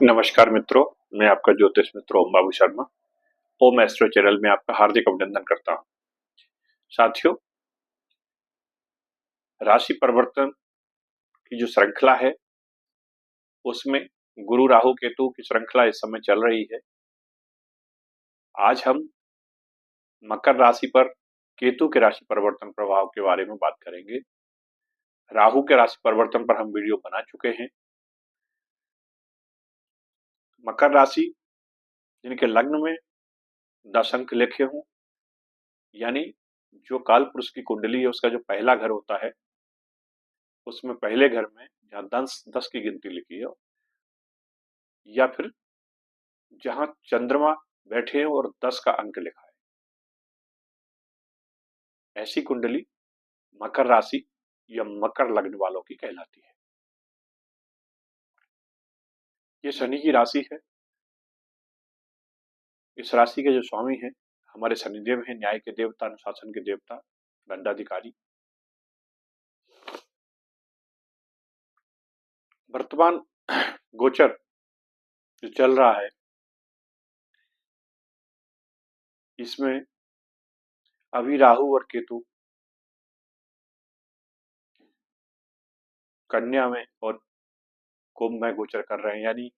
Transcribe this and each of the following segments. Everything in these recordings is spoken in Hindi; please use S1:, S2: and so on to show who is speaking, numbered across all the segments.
S1: नमस्कार मित्रों, मैं आपका ज्योतिष मित्र ओम बाबू शर्मा। ओम एस्ट्रो चैनल में आपका हार्दिक अभिनंदन करता हूं। साथियों, राशि परिवर्तन की जो श्रृंखला है उसमें गुरु राहु केतु की श्रृंखला इस समय चल रही है। आज हम मकर राशि पर केतु के राशि परिवर्तन प्रभाव के बारे में बात करेंगे। राहु के राशि परिवर्तन पर हम वीडियो बना चुके हैं। मकर राशि जिनके लग्न में 10 अंक लिखे हों, यानी जो काल पुरुष की कुंडली है उसका जो पहला घर होता है उसमें पहले घर में जहां 10 की गिनती लिखी है, या फिर जहां चंद्रमा बैठे हैं और 10 का अंक लिखा है, ऐसी कुंडली मकर राशि या मकर लग्न वालों की कहलाती है। ये शनि की राशि है। इस राशि के जो स्वामी हैं हमारे शनिदेव हैं, न्याय के देवता, अनुशासन के देवता, दंडाधिकारी। वर्तमान गोचर जो चल रहा है इसमें अभी राहु और केतु कन्या में और कुंभ में गोचर कर रहे हैं, यानी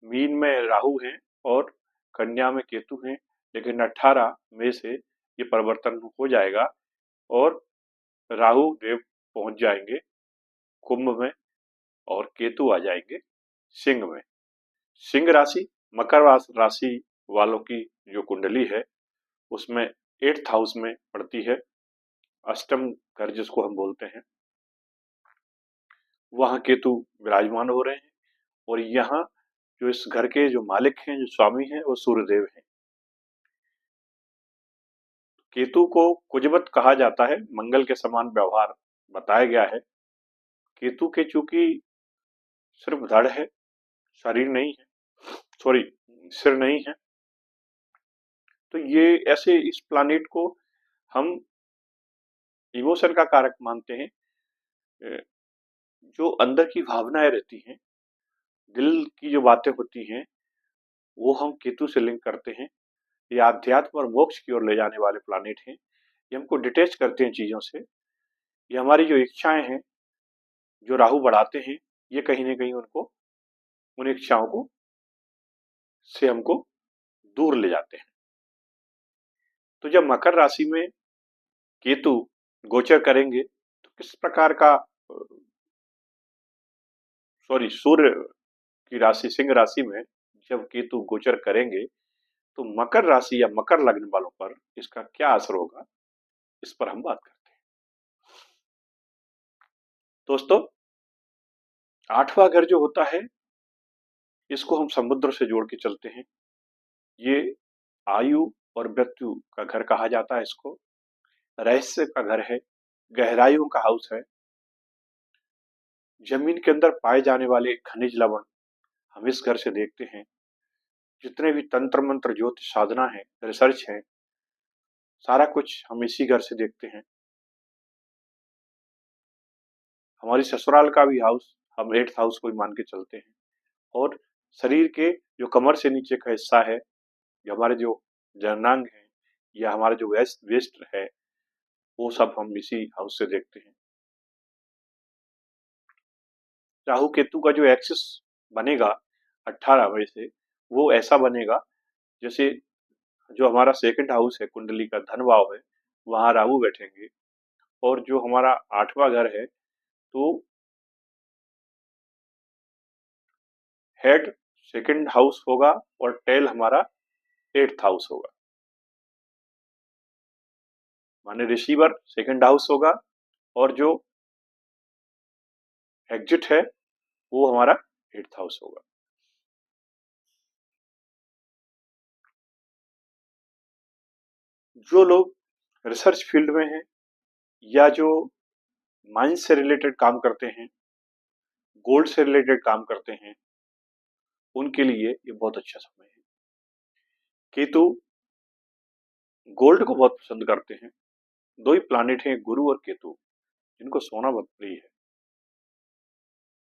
S1: मीन में राहु हैं और कन्या में केतु हैं। लेकिन 18 मई से ये परिवर्तन हो जाएगा और राहु देव पहुंच जाएंगे कुंभ में और केतु आ जाएंगे सिंह में। सिंह राशि मकर राशि वालों की जो कुंडली है उसमें 8th हाउस में पड़ती है, अष्टम घर जिसको हम बोलते हैं। वहां केतु विराजमान हो रहे हैं और यहाँ जो इस घर के जो मालिक हैं, जो स्वामी हैं, वो सूर्यदेव हैं। केतु को कुजवत कहा जाता है, मंगल के समान व्यवहार बताया गया है। केतु के चूंकि सिर्फ धड़ है, शरीर नहीं है, सॉरी सिर नहीं है, तो ये ऐसे इस प्लानिट को हम इमोशन का कारक मानते हैं। जो अंदर की भावनाएं रहती हैं, दिल की जो बातें होती हैं, वो हम केतु से लिंक करते हैं। ये आध्यात्म और मोक्ष की ओर ले जाने वाले प्लानिट हैं। ये हमको डिटेच करते हैं चीजों से। ये हमारी जो इच्छाएं हैं, जो राहु बढ़ाते हैं, ये कहीं ना कहीं उनको, उन इच्छाओं को से हमको दूर ले जाते हैं। तो जब मकर राशि में केतु गोचर करेंगे तो किस प्रकार का, सॉरी सूर्य की राशि सिंह राशि में जब केतु गोचर करेंगे तो मकर राशि या मकर लग्न वालों पर इसका क्या असर होगा, इस पर हम बात करते हैं। दोस्तों, 8वां घर जो होता है इसको हम समुद्र से जोड़ के चलते हैं। ये आयु और मृत्यु का घर कहा जाता है इसको। रहस्य का घर है, गहराइयों का हाउस है। जमीन के अंदर पाए जाने वाले खनिज लवण हम इस घर से देखते हैं। जितने भी तंत्र मंत्र ज्योतिष साधना है, रिसर्च है, सारा कुछ हम इसी घर से देखते हैं। हमारी ससुराल का भी हाउस हम 8th हाउस को ही मान के चलते हैं। और शरीर के जो कमर से नीचे का हिस्सा है, जो हमारे जो जननांग है या हमारा जो वेस्ट है, वो सब हम इसी हाउस से देखते हैं। राहु केतु का जो एक्सिस बनेगा 18 मई से, वो ऐसा बनेगा जैसे जो हमारा सेकंड हाउस है, कुंडली का धन भाव है, वहां राहु बैठेंगे। और जो हमारा 8वां घर है तो हेड सेकंड हाउस होगा और टेल हमारा 8th हाउस होगा, माने रिसीवर सेकंड हाउस होगा और जो एग्जिट है वो हमारा 8th हाउस होगा। जो लोग रिसर्च फील्ड में हैं या जो माइंस से रिलेटेड काम करते हैं, गोल्ड से रिलेटेड काम करते हैं, उनके लिए ये बहुत अच्छा समय है। केतु गोल्ड को बहुत पसंद करते हैं। दो ही प्लानिट हैं, गुरु और केतु, जिनको सोना बहुत प्रिय है।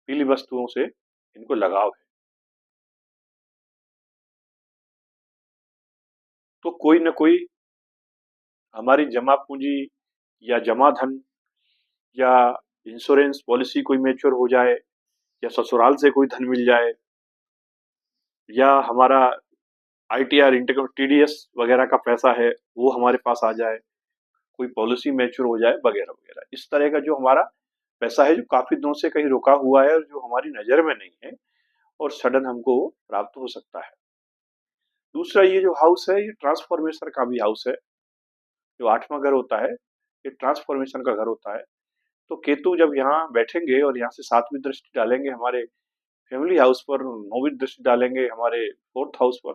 S1: पीली वस्तुओं से इनको लगाव है। तो कोई न कोई हमारी जमा पूंजी या जमा धन या इंश्योरेंस पॉलिसी कोई मैच्योर हो जाए या ससुराल से कोई धन मिल जाए या हमारा आईटीआर इंटरकम टीडीएस वगैरह का पैसा है वो हमारे पास आ जाए, कोई पॉलिसी मैच्योर हो जाए वगैरह वगैरह। इस तरह का जो हमारा पैसा है जो काफी दिनों से कहीं रुका हुआ है और जो हमारी नजर में नहीं है और सडन हमको प्राप्त हो सकता है। दूसरा, ये जो हाउस है ये ट्रांसफॉर्मेशन का भी हाउस है। जो 8वां घर होता है ये ट्रांसफॉर्मेशन का घर होता है। तो केतु जब यहाँ बैठेंगे और यहाँ से 7वीं दृष्टि डालेंगे हमारे फैमिली हाउस पर, 9वीं दृष्टि डालेंगे हमारे 4th हाउस पर,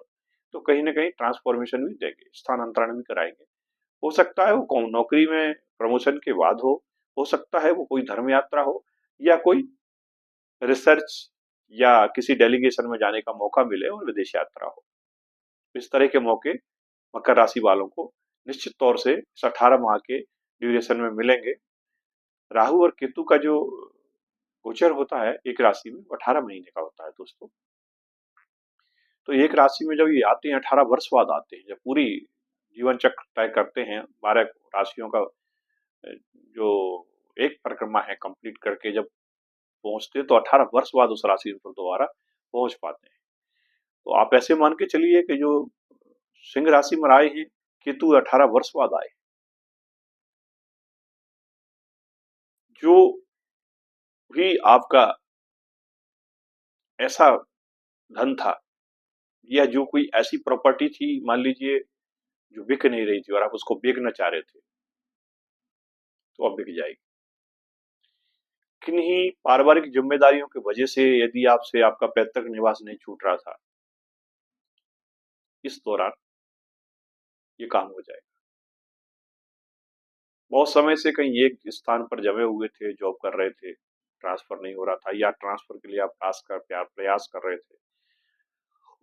S1: तो कहीं ना कहीं ट्रांसफॉर्मेशन भी देंगे, स्थानांतरण भी कराएंगे। हो सकता है वो नौकरी में प्रमोशन के बाद हो सकता है वो कोई धर्म यात्रा हो या कोई रिसर्च या किसी डेलीगेशन में जाने का मौका मिले और विदेश यात्रा हो। इस तरह के मौके मकर राशि वालों को निश्चित तौर से इस 18 माह के ड्यूरेशन में मिलेंगे। राहु और केतु का जो गोचर होता है एक राशि में 18 महीने का होता है दोस्तों। तो एक राशि में जब ये आते हैं 18 वर्ष बाद आते हैं, जब पूरी जीवन चक्र तय करते हैं 12 राशियों का जो एक परिक्रमा है कंप्लीट करके जब पहुंचते हैं तो 18 वर्ष बाद उस राशि पर दोबारा पहुंच पाते हैं। तो आप ऐसे मान के चलिए कि जो सिंह राशि में आए हैं केतु 18 वर्ष बाद आए। जो भी आपका ऐसा धन था या जो कोई ऐसी प्रॉपर्टी थी मान लीजिए जो बिक नहीं रही थी और आप उसको बेचना चाह रहे थे तो अब बिक जाएगी। किन्हीं पारिवारिक जिम्मेदारियों की वजह से यदि आपसे आपका पैतृक निवास नहीं छूट रहा था, इस दौरान ये काम हो जाएगा। बहुत समय से कहीं एक स्थान पर जमे हुए थे, जॉब कर रहे थे, ट्रांसफर नहीं हो रहा था या ट्रांसफर के लिए आप प्रयास कर रहे थे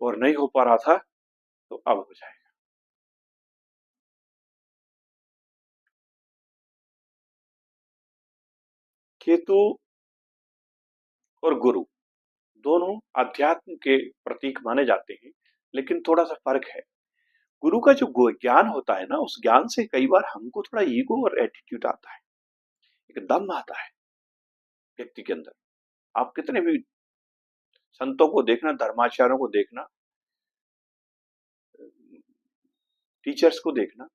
S1: और नहीं हो पा रहा था, तो अब हो जाएगा। केतु और गुरु दोनों अध्यात्म के प्रतीक माने जाते हैं, लेकिन थोड़ा सा फर्क है। गुरु का जो ज्ञान होता है ना, उस ज्ञान से कई बार हमको थोड़ा ईगो और एटीट्यूड आता है, एक दम आता है व्यक्ति के अंदर। आप कितने भी संतों को देखना, धर्माचार्यों को देखना, टीचर्स को देखना,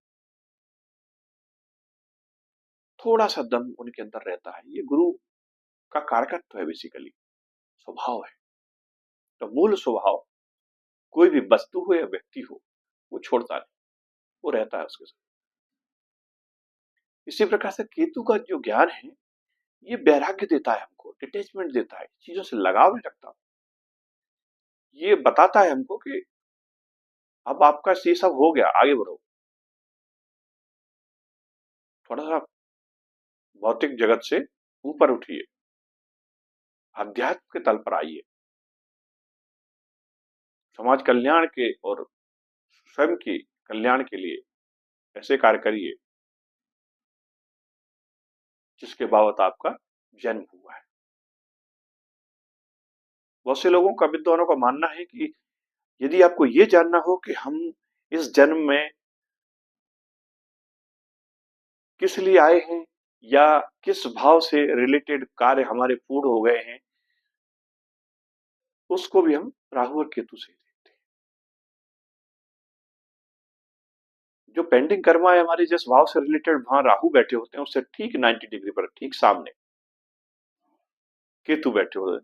S1: थोड़ा सा दम उनके अंदर रहता है। ये गुरु का कारकत्व है, बेसिकली स्वभाव है। तो मूल स्वभाव कोई भी वस्तु हो या व्यक्ति हो वो छोड़ता नहीं, वो रहता है उसके साथ। इसी प्रकार से केतु का जो ज्ञान है ये वैराग्य देता है हमको, डिटेचमेंट देता है, चीजों से लगाव नहीं रखता। ये बताता है हमको कि अब आपका ये सब हो गया, आगे बढ़ो। थोड़ा सा भौतिक जगत से ऊपर उठिए, अध्यात्म के तल पर आइए, समाज कल्याण के और स्वयं के कल्याण के लिए ऐसे कार्य करिए जिसके बाबत आपका जन्म हुआ है। बहुत से लोगों का, विद्वानों का मानना है कि यदि आपको ये जानना हो कि हम इस जन्म में किस लिए आए हैं या किस भाव से रिलेटेड कार्य हमारे पूर्ण हो गए हैं, उसको भी हम राहु और केतु से देखते हैं। जो पेंडिंग कर्मा है हमारे जिस भाव से रिलेटेड वहां राहु बैठे होते हैं उससे ठीक 90 डिग्री पर ठीक सामने केतु बैठे होते हैं।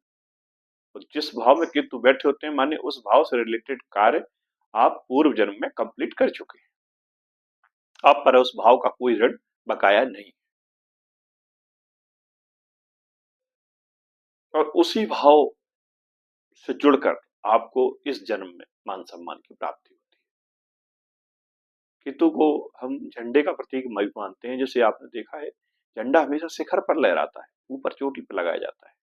S1: तो जिस भाव में केतु बैठे होते हैं माने उस भाव से रिलेटेड कार्य आप पूर्व जन्म में कंप्लीट कर चुके हैं, आप पर उस भाव का कोई ऋण बकाया नहीं। और उसी भाव से जुड़कर आपको इस जन्म में मान सम्मान की प्राप्ति होती है। केतु को हम झंडे का प्रतीक मानते हैं। जैसे आपने देखा है झंडा हमेशा शिखर पर लहराता है, ऊपर चोटी पर लगाया जाता है।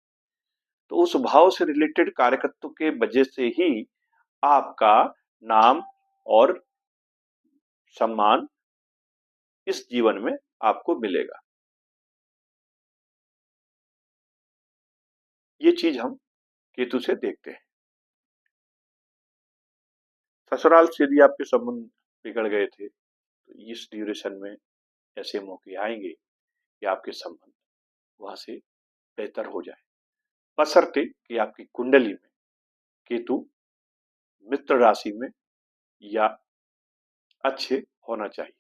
S1: तो उस भाव से रिलेटेड कार्यकर्तों के वजह से ही आपका नाम और सम्मान इस जीवन में आपको मिलेगा। ये चीज हम केतु से देखते हैं। ससुराल से यदि आपके संबंध बिगड़ गए थे, तो इस ड्यूरेशन में ऐसे मौके आएंगे कि आपके संबंध वहां से बेहतर हो जाए, बशर्ते कि आपकी कुंडली में केतु मित्र राशि में या अच्छे होना चाहिए।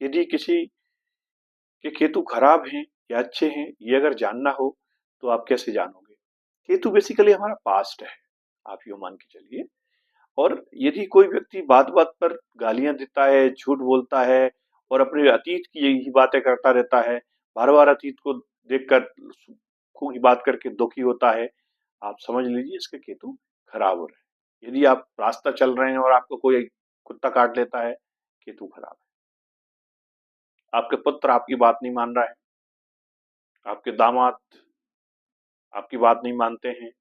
S1: यदि किसी के केतु खराब हैं या अच्छे हैं, ये अगर जानना हो तो आप कैसे जानोगे? केतु बेसिकली हमारा पास्ट है, आप यूं मान के चलिए। और यदि कोई व्यक्ति बात बात पर गालियां देता है, झूठ बोलता है और अपने अतीत की यही बातें करता रहता है, बार बार अतीत को देखकर सुखों की बात करके दुखी होता है, आप समझ लीजिए इसके केतु खराब हो रहे हैं। यदि आप रास्ता चल रहे हैं और आपको कोई कुत्ता काट लेता है, केतु खराब है। आपके पुत्र आपकी बात नहीं मान रहा है, आपके दामाद आपकी बात नहीं मानते हैं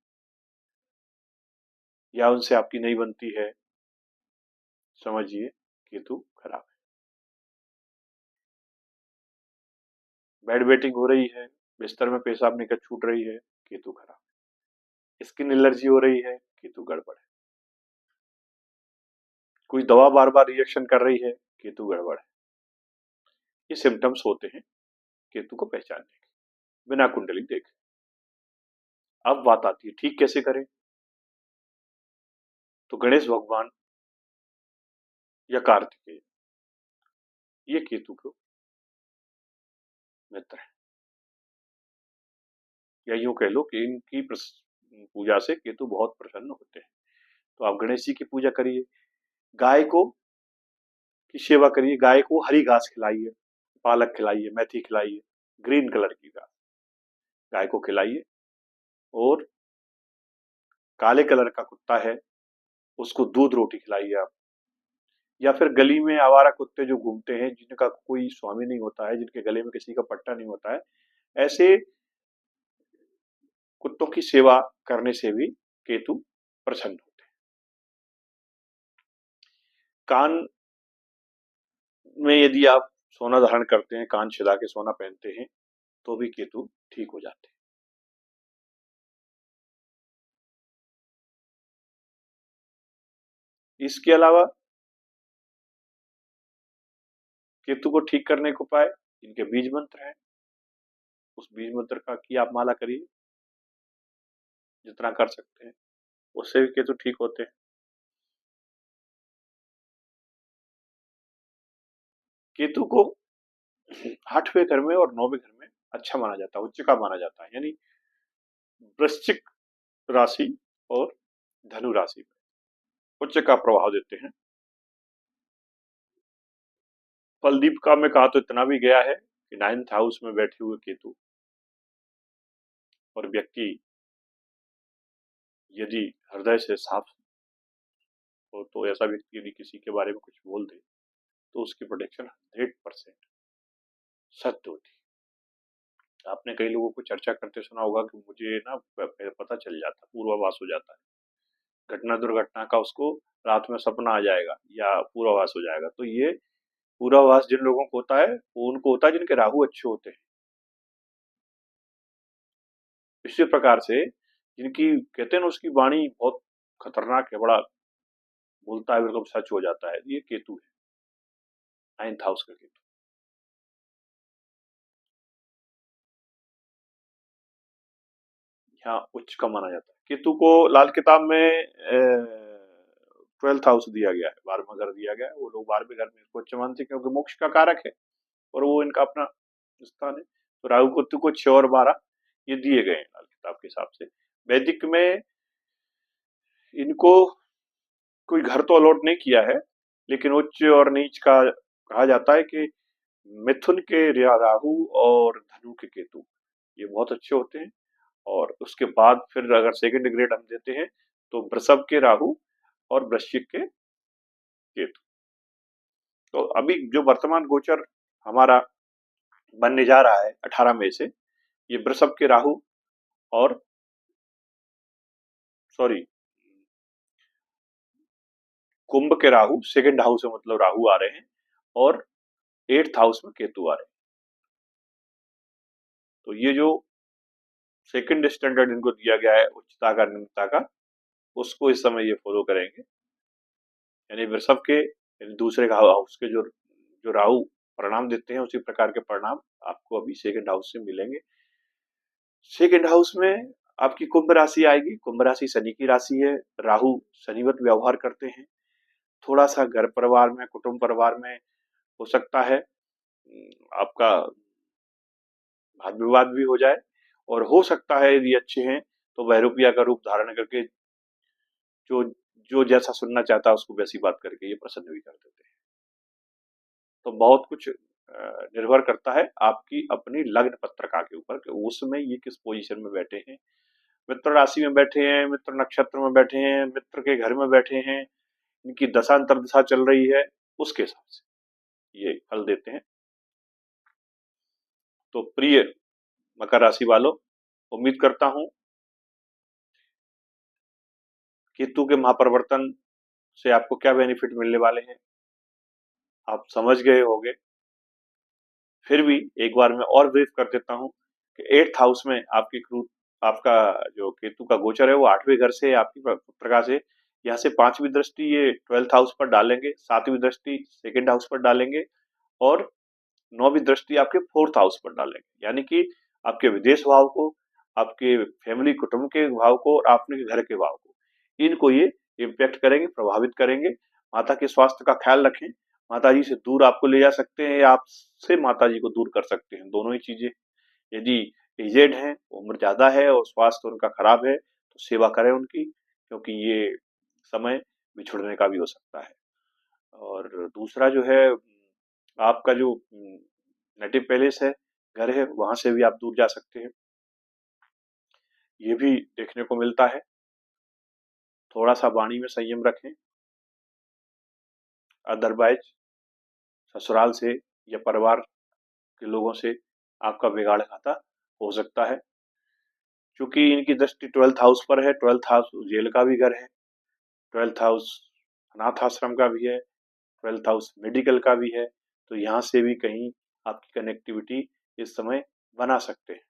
S1: या उनसे आपकी नहीं बनती है, समझिए केतु खराब है। बेड वेटिंग हो रही है, बिस्तर में पेशाब निकल छूट रही है, केतु खराब है। स्किन एलर्जी हो रही है, केतु गड़बड़ है। कोई दवा बार बार रिएक्शन कर रही है, केतु गड़बड़ है। ये सिम्टम्स होते हैं केतु को पहचानने के, बिना कुंडली देखे। अब बात आती है ठीक कैसे करें? तो गणेश भगवान या कार्तिकेय, ये केतु को मित्र है, या यूं कह लो कि इनकी पूजा से केतु बहुत प्रसन्न होते हैं। तो आप गणेश जी की पूजा करिए, गाय को की सेवा करिए, गाय को हरी घास खिलाइए, पालक खिलाइए, मेथी खिलाइए, ग्रीन कलर की घास गाय को खिलाइए। और काले कलर का कुत्ता है, उसको दूध रोटी खिलाइए आप। या फिर गली में आवारा कुत्ते जो घूमते हैं, जिनका कोई स्वामी नहीं होता है, जिनके गले में किसी का पट्टा नहीं होता है, ऐसे कुत्तों की सेवा करने से भी केतु प्रसन्न होते हैं। कान में यदि आप सोना धारण करते हैं, कान छिदा के सोना पहनते हैं, तो भी केतु ठीक हो जाते हैं। इसके अलावा केतु को ठीक करने के उपाय, इनके बीज मंत्र है, उस बीज मंत्र का की आप माला करिए जितना कर सकते हैं, उससे भी केतु ठीक होते हैं। केतु को 8वें घर में और 9वें घर में अच्छा माना जाता है, उच्च का माना जाता है, यानी वृश्चिक राशि और धनु राशि में उच्च का प्रभाव देते हैं। फलदीपिका में कहा तो इतना भी गया है कि 9th हाउस में बैठे हुए केतु और व्यक्ति यदि हृदय से साफ हो, तो ऐसा व्यक्ति यदि किसी के बारे में कुछ बोल दे तो उसकी प्रोटेक्शन 100% सत्य होती है। आपने कई लोगों को चर्चा करते सुना होगा कि मुझे ना पता चल जाता, पूर्वाभास हो जाता है, घटना दुर्घटना का उसको रात में सपना आ जाएगा या पूर्वाभास हो जाएगा। तो ये पूर्वाभास जिन लोगों को होता है, वो उनको होता है जिनके राहु अच्छे होते हैं। इसी प्रकार से जिनकी कहते हैं ना, उसकी वाणी बहुत खतरनाक है, बड़ा बोलता है, बिल्कुल सच हो जाता है, ये केतु है, 9th हाउस का केतु। यहाँ उच्च का माना जाता है। केतु को लाल किताब में 12th हाउस दिया गया है, 12वां घर दिया गया है। वो लोग 12वें घर में इसको उच्च मानते हैं क्योंकि मोक्ष का कारक है और वो इनका अपना स्थान है। तो राहु केतु को 6 और 12 ये दिए गए हैं लाल किताब के हिसाब से। वैदिक में इनको कोई घर तो अलॉट नहीं किया है, लेकिन उच्च और नीच का कहा जाता है कि मिथुन के राहु और धनु के केतु ये बहुत अच्छे होते हैं। और उसके बाद फिर अगर सेकंड ग्रेड हम देते हैं तो वृषभ के राहु और वृश्चिक के केतु। तो अभी जो वर्तमान गोचर हमारा बनने जा रहा है 18 मई से, ये वृषभ के राहु और सॉरी कुंभ के राहु, सेकंड हाउस में मतलब राहु आ रहे हैं और 8th हाउस में केतु आ रहे हैं। तो ये जो सेकंड स्टैंडर्ड इनको दिया गया है उच्चता का निम्नता का, उसको इस समय ये फॉलो करेंगे। यानी वृषभ के यानी दूसरे हाउस के जो जो राहु परिणाम देते हैं, उसी प्रकार के परिणाम आपको अभी सेकंड हाउस से मिलेंगे। सेकंड हाउस में आपकी कुंभ राशि आएगी। कुंभ राशि शनि की राशि है। राहु शनिवत व्यवहार करते हैं। थोड़ा सा घर परिवार में, कुटुंब परिवार में हो सकता है आपका वाद विवाद भी हो जाए, और हो सकता है यदि अच्छे हैं तो बहरूपिया का रूप धारण करके जो जो जैसा सुनना चाहता है उसको वैसी बात करके ये प्रसन्न भी कर देते हैं। तो बहुत कुछ निर्भर करता है आपकी अपनी लग्न पत्रिका के ऊपर कि उसमें ये किस पोजीशन में बैठे हैं। मित्र राशि में बैठे हैं, मित्र नक्षत्र में बैठे हैं, मित्र के घर में बैठे हैं, इनकी दशा अंतर्दशा चल रही है, उसके हिसाब से ये फल देते हैं। तो प्रिय मकर राशि वालों, उम्मीद करता हूं केतु के महापरिवर्तन से आपको क्या बेनिफिट मिलने वाले हैं आप समझ गए होंगे। फिर भी एक बार मैं और ब्रीफ कर देता हूं कि 8th हाउस में आपका जो केतु का गोचर है वो 8वें घर से आपकी पत्रिका से यहाँ से 5वीं दृष्टि ये 12th हाउस पर डालेंगे, 7वीं दृष्टि सेकंड हाउस पर डालेंगे और 9वीं दृष्टि आपके 4th हाउस पर डालेंगे। यानी कि आपके विदेश भाव को, आपके फैमिली कुटुंब के भाव को और आपके घर के भाव को, इनको ये इम्पैक्ट करेंगे, प्रभावित करेंगे। माता के स्वास्थ्य का ख्याल रखें। माता जी से दूर आपको ले जा सकते हैं या आपसे माता जी को दूर कर सकते हैं, दोनों ही चीजें। यदि एजेड हैं, उम्र ज्यादा है और स्वास्थ्य उनका खराब है तो सेवा करें उनकी, क्योंकि ये समय बिछुड़ने का भी हो सकता है। और दूसरा जो है आपका जो नेटिव पैलेस है, घर है, वहां से भी आप दूर जा सकते हैं, ये भी देखने को मिलता है। थोड़ा सा वाणी में संयम रखें, अदरवाइज ससुराल से या परिवार के लोगों से आपका बिगाड़ खाता हो सकता है। क्योंकि इनकी दृष्टि 12th हाउस पर है। 12th हाउस जेल का भी घर है, 12th हाउस अनाथ आश्रम का भी है, 12th हाउस मेडिकल का भी है। तो यहाँ से भी कहीं आपकी कनेक्टिविटी इस समय बना सकते हैं।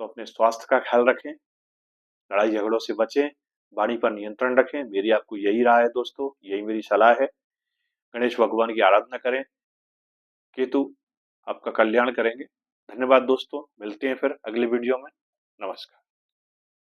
S1: तो अपने स्वास्थ्य का ख्याल रखें, लड़ाई झगड़ों से बचें, वाणी पर नियंत्रण रखें। मेरी आपको यही राय है दोस्तों, यही मेरी सलाह है। गणेश भगवान की आराधना करें, केतु आपका कल्याण करेंगे। धन्यवाद दोस्तों, मिलते हैं फिर अगले वीडियो में। नमस्कार।